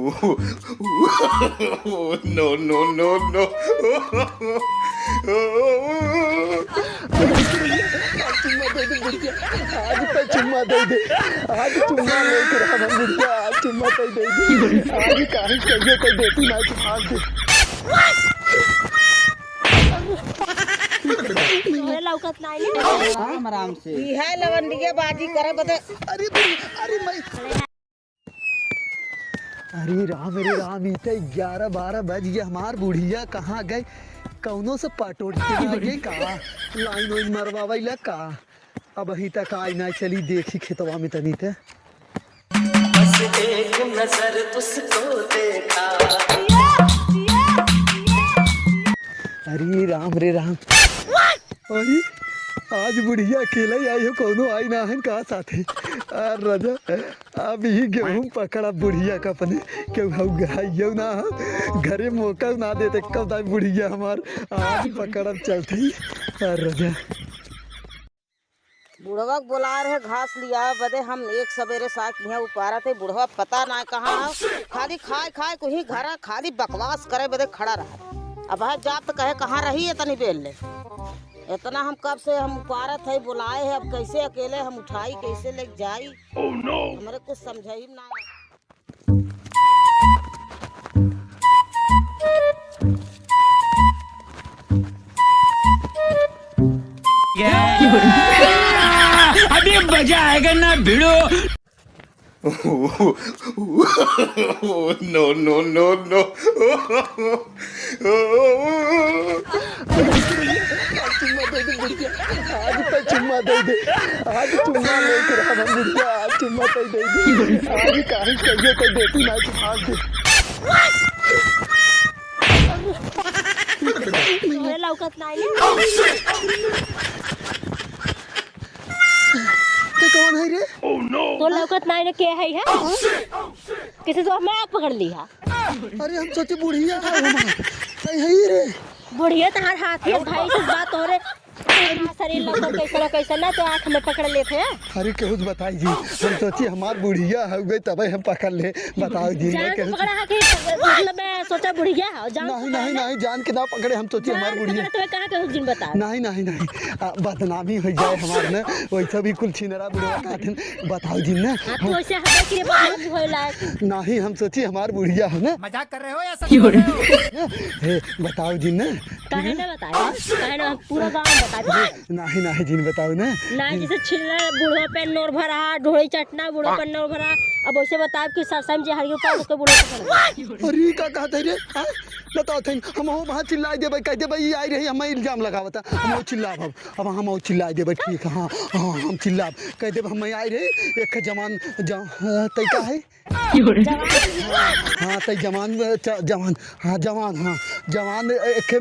No, no, no, no. आज तो चुम्मा दे दे। आज चुम्मा लेकर हम बुढ़िया आज चुम्मा दे दे। आज काहे कहियो तो देती ना कि आज दे। तोहरे लौकत नाही ने आराम से ई है लवंडिया बाजी करे बते। अरे मैं अरे राम ई तो 11-12 बज गया। हमार बुढ़िया कहाँ गए? कौनो से पटोट के गए का लाइन वाइन मरवावैला का। अब अही तक आई ना चली देखी खेतवा में तनी ते। बस एक नजर तुझको देखा। अरे राम रे राम। अरे आज बुढ़िया अकेला ही आई हो, कोनो आई ना है का साथे। राजा अब ही गेहूँ पकड़ा बुढ़िया का अपने क्यों गाइयो ना घरे मौका ना देते कब तक बुढ़िया हमार आज पकड़ा चलते ही। राजा बुढ़वा बुला रहे घास लिया बदे हम एक सवेरे साथ यहाँ उपारा थे। बुढ़वा पता ना कहाँ खाली खाए कुछ घरा खाली बकवास करे बदे खड़ा रहा। अब है जाप तो कहे कहाँ रही है तनी बेल ले। इतना हम कब से हम उपारा थे बुलाए है। अब कैसे अकेले हम उठाई कैसे ले जाई। हमारे कुछ समझ ही ना। अभी मजा आएगा ना भिड़ो। No, no, no, no. आज तो चुम्मा दे दे। आज चुम्मा लेकर हम बुढ़िया आज चुम्मा दे दे। आज काहे कहियो तो देती ना कि आज दे। तोहरे लौकत नाही ने तो कौन है रे? तो लौकत नाही ने के है किसी तो मैं पकड़ ली है। अरे हम सोचे बुढ़िया है हमार है रे। बुढ़िया तहार हाथ है भाई से बात तोहरे शरीर लौकत कैसा ना तो आँख में पकड़ लेते हैं। अरे केहू बताई जी हम सोची हमार बुढ़िया हो गई तब हम पकड़ ले। बताओ जी जान केहू पकड़ा है कि मतलब मैं सोचा बुढ़िया है जान नहीं जान के ना पकड़े। हम सोची हमार बुढ़िया तो कहाँ के जिन बता नहीं बदनामी हो जाए हमार न वैसा भी कुल छिनरा बुढ़वा कहते। बताओ जी ना तू ऐसे हमें के बदनाम होइला नहीं हम सोची हमार बुढ़िया हो ना। मजाक कर रहे हो या सच बोल रहे हो? हे बताओ जी ना काहे ना बताए काहे ना पूरा गांव बता नहीं जी बताओ ना जैसे छिलना बुढ़वा पे नोर भरा ढोड़ी चटना बुढ़वा पे नोर भरा। अब वैसे बताओ कि सरसम जी हरियो पर उसके बुढ़वा पे। अरे का कहते रे बताओ थे हम वहाँ चिल्ला देवे कह देवे ये आई रही हमें इल्जाम लगावता हम चिल्लाब अब हम चिल्ला देवे ठीक हाँ हम चिल्लाब कह देवे हम आई रही एक जवान तय का है हाँ तय जवान हाँ जवान एक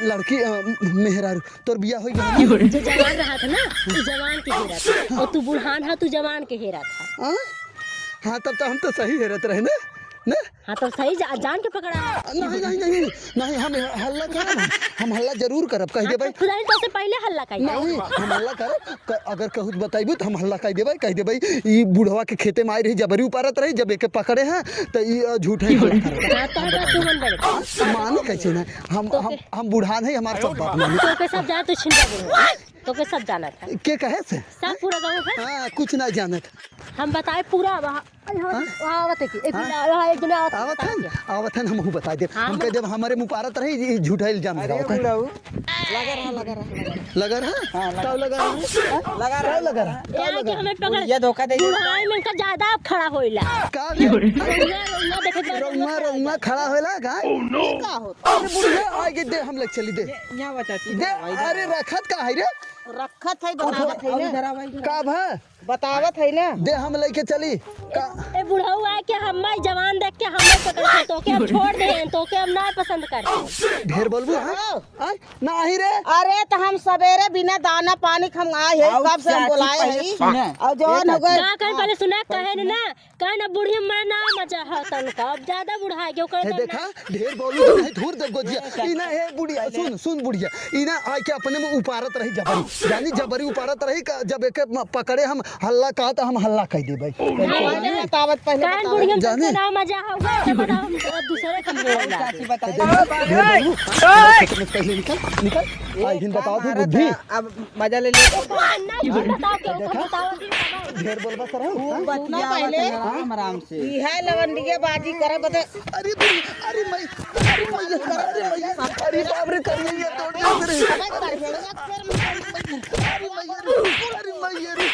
लड़की मेहरा तोर बिया हो गया। जो जवान रहा था ना तू जवान के हेरा था और तू बुढ़ान है तू जवान के हेरा था। हाँ तब तो हम तो सही हेरत रहे ना हाँ तो सही जान के पकड़ा है। नहीं हम हल्ला करब हम हल्ला जरूर करब कह देबै। खुदाई तो से पहले हल्ला कई नहीं हम हल्ला करब अगर कहूँ बताइबू तो हम हल्ला कह देबै ई बुढ़वा के खेते में आई रही जबरी उपारत रही जब एक पकड़े हैं तो ये झूठ है माने कैसे ना हम बुढ़ान है हमारे सब बात माने तो के सब जाने तो छिंदा बुढ़वा तो के सब जाना था के कहे से सब पूरा गांव है। हाँ कुछ नहीं जानत हम बताए पूरा वहाँ आवत है कि एक दिन आवत है हम बता दे हम कह देब हमारे मुपारत रही झूठा इल्जाम लगावत है। लगा रहा कि हमें पकड़ ये धोखा दे बुढ़ाई में का ज्यादा खड़ा होइला का देखे रउमा खड़ा होला का का होता अरे बुढ़िया आए के दे हम लोग चली दे यहाँ बचाती दे अरे रखत का है रे रखत है बतावत है ना का भा बतावत है ना दे हम लेके चली का ए बुढ़ऊ आए के हमें जवान देख के हमें पकड़ते तो के हम छोड़ दे तो के हम ना पसंद करते। ढेर बोलबू हां नहीं रे अरे तो हम सवेरे बिना दाना पानी हम आए है कब से हम बुलाए है और जवान हो गए का कहे पहले सुना कहे ना कहे ना बुढ़ी मैं ना मजा है तन का अब ज्यादा बुढ़ा है क्यों हे करे देखा ढेर बोलू तो नहीं धूर दे गोजिया इना हे बुढ़िया सुन बुढ़िया इना आए के अपने में उपारत रही जबरी यानी जबरी उपारत रही जब एक पकड़े हम हल्ला कहा तो हम हल्ला कह दे भाई बतावत पहले कान बुढ़िया जाने। ना मजा होगा जब बताओ हम दूसरे कमरे में चाची बताइए पहले निकल निकल आई दिन बताओ थे बुद्धि अब मजा ले ले नहीं बताओ क्यों बताओ ढेर बोलबा सर बतना पहले आराम से है लवंडिया बाजी करे बते अरे अरे मैं अरे बाप रे कर ये तोड़ दे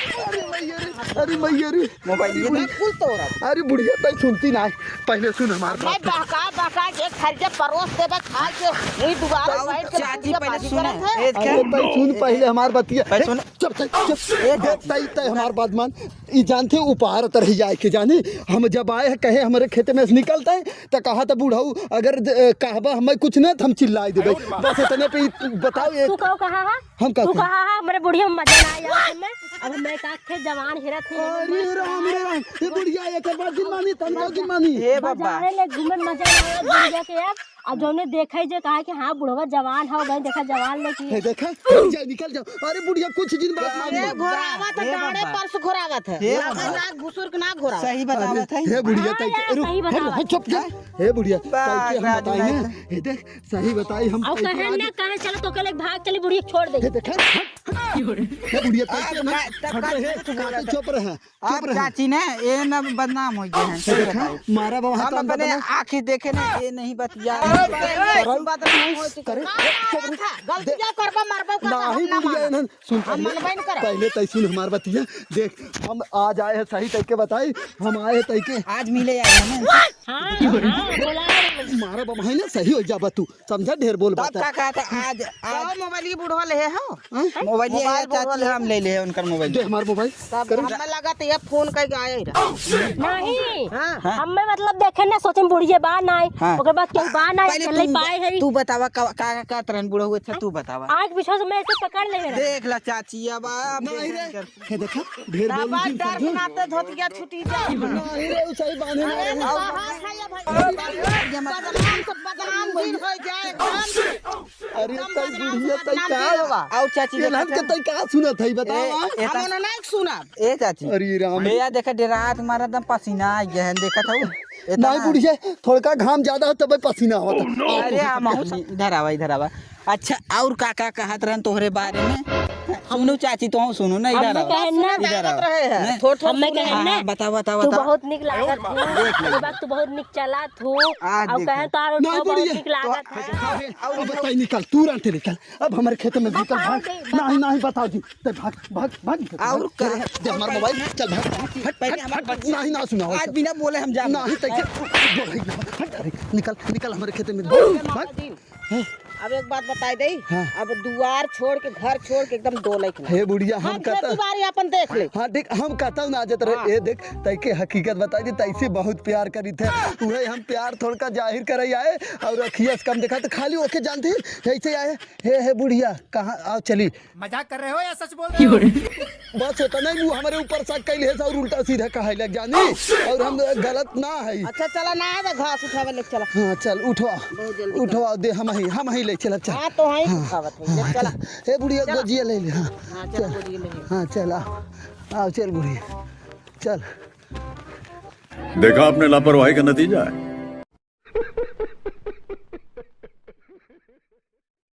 अरे मैयरी मोबाइल ये कुल तोड़ा अरे बुढ़िया तई सुनती ना पहले सुन हमार मैं बात बका के खर्चे परोस दे बे खा के नहीं दोबारा बैठ के चाची पहले सुनो अरे तई सुन पहले हमार बतिया सुन चुप चुप तई तई हमार बात मान ई जानते उपहार तरह जाए के जाने हम जब आए हैं कहे हमारे खेत में से निकलते हैं तो कहा था बूढ़ाऊ अगर कहबा हमें कुछ ना हम चिल्लाई देबे बस इतने पे बताओ एक तू कहा है हम तू कहा है मेरे बुढ़िया मजा ना आया हमें अब मैं का थे जवान हेरा थे अरे राम ये बुढ़िया एक बार दिन मानी तन दिन मानी ए बाबा बाजारे ले घूमे मजा ना आया बुढ़िया के यार अब जो ने देखा जो कहा कि हाँ बुढ़वा जवान है भाई देखा जवान ले की हे देखा जा निकल जाओ अरे बुढ़िया कुछ दिन बाद मानी घोरावत है डाड़े परस घोरावत है ना घुसुर के ना घोरा सही बतावत है हे बुढ़िया तई सही बताओ चुप जा हे बुढ़िया तई के हम बताई ना हे देख सही बताई हम और कहे ना कहे चलो तो कल भाग चली बुढ़िया छोड़ दे हे देखा हे बुढ़िया तई के ना चुप रहे अब चाची ने ये न बदनाम हो गए हैं सही देखा बताओ। मारा बाबा हम अपने आँखी देखे ना ये नहीं बतिया गलतियां करबा मारबा नहीं बुढ़िया ना सुन पहले तई सुन हमार बतिया देख हम आज आए हैं सही तई के बताई हम आए तई के आज मिले यार हमें हाँ बोला मारा बाबा है ना सही हो जाबा तू समझा ढेर बोल तब बात का कहा था आज मोबाइल की बुढ़वा ले हो मोबाइल ये है, चाची हम ले ले उनका मोबाइल दे हमार मोबाइल तब हमें लगा तो ये फोन कई आए नहीं हां हमें मतलब देखे ना सोचे बुढ़िया बा ना आए हाँ। ओकर बाद केहू बा ना आए पहले चले पाए है तू बतावा का तरह बूढ़ा हुए था तू बतावा आँख पीछे से मैं ऐसे पकड़ ले मेरा देख ला चाची अब नहीं रे हे देखा ढेर बोल बाबा डर नाते धोतिया छुटी जाए नहीं रे सही बांधे ना बदनाम भी हो जाए अरे तई बुढ़िया तई का और चाची ये लान के तई का सुनत है बताओ हम नहीं सुना ए चाची अरे राम भैया देखा डेरात मारा दम पसीना आ गया है देखा था नहीं बुढ़िया थोड़ा काम ज्यादा हो तब पसीना होता अरे हम इधर आवा अच्छा और काका कहत रहन तोहरे बारे में सुनो चाची तो सुनो ना इधर आओ इधर आओ थोड़ा हमें कहे ना बताओ बताओ तू बताओ बहुत निक लागत हो ये बात तू बहुत निक चला तू आज और कहे तारो नहीं बहुत बुढ़िया निक लागत है अब बताई निकल तुरंत निकल अब हमारे खेत में निकल भाग नहीं नहीं बताओ जी तो भाग भाग भाग और दे हमारा मोबाइल चल भाग हट पहले हमारे नहीं ना सुना आज बिना बोले हम जा नहीं तई निकल निकल हमारे खेत में भाग अब एक बात बताई दे हाँ। अब दुआर छोड़ के घर छोड़ के एकदम डोले के हे बुढ़िया हम हम कहता बारी अपन देख ले हाँ देख हम कहता हूँ ना जत रहे ये देख तई के हकीकत बता दी तैसे बहुत प्यार करी थे उहे हम प्यार थोड़ा जाहिर करे आए और अखिया से कम देखा तो खाली ओके जानते ऐसे आए हे बुढ़िया कहाँ आओ चली मजाक कर रहे हो या सच बोल रहे हो? बस होता नहीं वो हमारे ऊपर शक कैले है और उल्टा सीधा कहे लग जानी और हम गलत ना है अच्छा चला ना है तो घास उठावे ले चला हाँ चल उठवा जल्दी उठवा दे हम ही ले चल चल हाँ तो है उठावत है ले चला हे बुढ़िया गोजिया ले ले हाँ हाँ चल बोलिए ले हाँ चल आओ चल बुढ़िया चल देखा आपने लापरवाही का नतीजा है